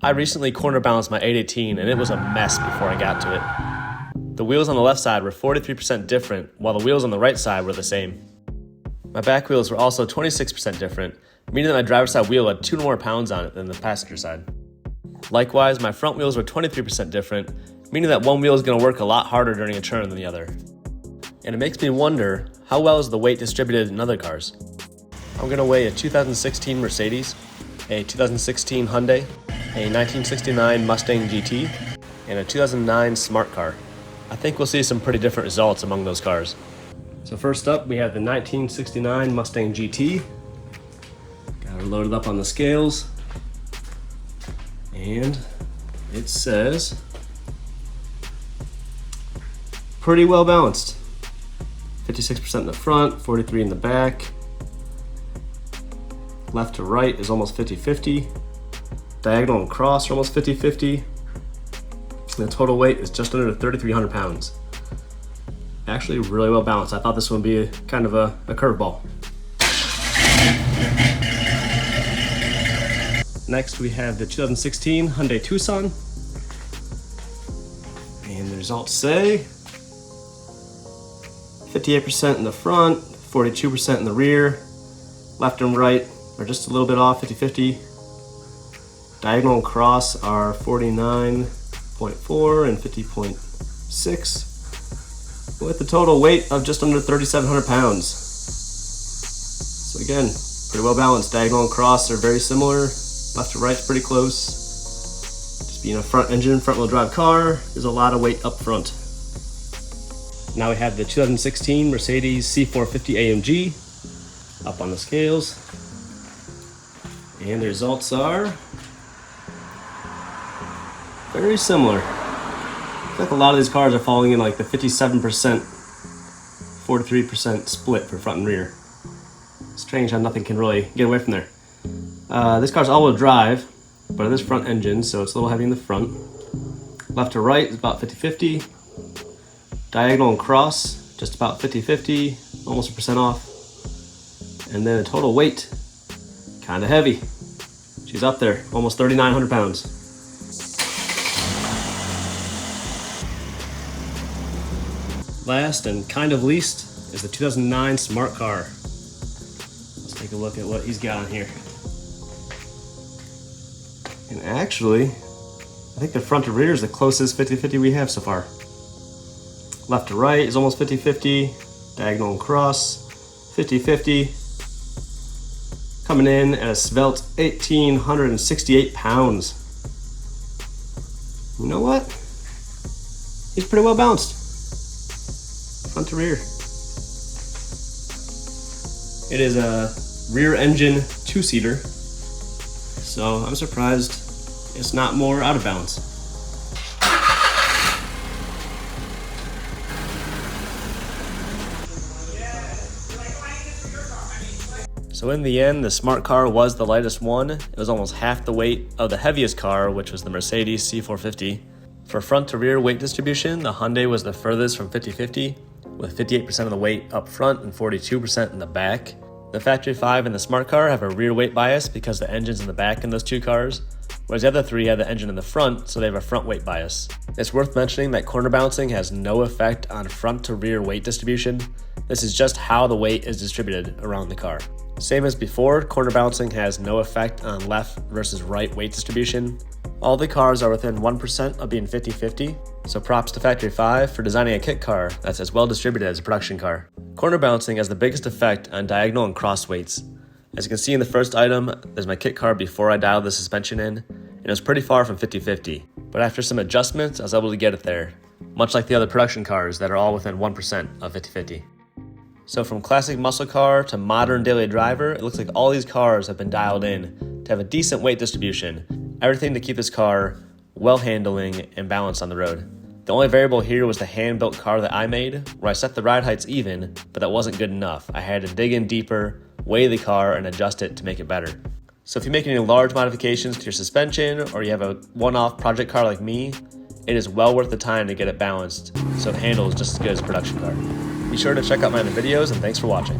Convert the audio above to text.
I recently corner balanced my 818 and it was a mess before I got to it. The wheels on the left side were 43% different, while the wheels on the right side were the same. My back wheels were also 26% different, meaning that my driver's side wheel had 2 more pounds on it than the passenger side. Likewise, my front wheels were 23% different, meaning that one wheel is going to work a lot harder during a turn than the other. And it makes me wonder, how well is the weight distributed in other cars? I'm going to weigh a 2016 Mercedes, a 2016 Hyundai, a 1969 Mustang GT, and a 2009 Smart Car. I think we'll see some pretty different results among those cars. So first up, we have the 1969 Mustang GT. Got her loaded up on the scales. And it says pretty well balanced. 56% in the front, 43% in the back. Left to right is almost 50-50. Diagonal and cross are almost 50-50. The total weight is just under 3,300 pounds. Actually really well balanced. I thought this one would be kind of a curveball. Next we have the 2016 Hyundai Tucson. And the results say 58% in the front, 42% in the rear. Left and right are just a little bit off, 50-50. Diagonal and cross are 49.4 and 50.6. With a total weight of just under 3,700 pounds. So again, pretty well balanced. Diagonal and cross are very similar. Left to right's pretty close. Just being a front engine, front wheel drive car, there's a lot of weight up front. Now we have the 2016 Mercedes C450 AMG up on the scales. And the results are very similar. I feel like a lot of these cars are falling in like the 57%, 43% split for front and rear. Strange how nothing can really get away from there. This car's all-wheel drive, but it is front engine, so it's a little heavy in the front. Left to right is about 50-50. Diagonal and cross, just about 50-50, almost a percent off. And then a total weight, kind of heavy. She's up there, almost 3,900 pounds. Last and kind of least is the 2009 Smart Car. Let's take a look at what he's got on here. And actually, I think the front to rear is the closest 50-50 we have so far. Left to right is almost 50-50. Diagonal and cross, 50-50. Coming in at a svelte 1,868 pounds. You know what? He's pretty well balanced. Front to rear. It is a rear engine 2-seater, so I'm surprised it's not more out of balance. So in the end, the Smart Car was the lightest one. It was almost half the weight of the heaviest car, which was the Mercedes C450. For front to rear weight distribution, the Hyundai was the furthest from 50-50, with 58% of the weight up front and 42% in the back. The Factory 5 and the Smart Car have a rear weight bias because the engine's in the back in those two cars, whereas the other three have the engine in the front, so they have a front weight bias. It's worth mentioning that corner balancing has no effect on front to rear weight distribution. This is just how the weight is distributed around the car. Same as before, corner balancing has no effect on left versus right weight distribution. All the cars are within 1% of being 50-50, so props to Factory 5 for designing a kit car that's as well distributed as a production car. Corner balancing has the biggest effect on diagonal and cross weights. As you can see in the first item, there's my kit car before I dialed the suspension in, and it was pretty far from 50-50. But after some adjustments, I was able to get it there, much like the other production cars that are all within 1% of 50-50. So from classic muscle car to modern daily driver, it looks like all these cars have been dialed in to have a decent weight distribution. Everything to keep this car well handling and balanced on the road. The only variable here was the hand-built car that I made, where I set the ride heights even, but that wasn't good enough. I had to dig in deeper, weigh the car, and adjust it to make it better. So if you make any large modifications to your suspension, or you have a one-off project car like me, it is well worth the time to get it balanced so it handles just as good as a production car. Be sure to check out my other videos, and thanks for watching.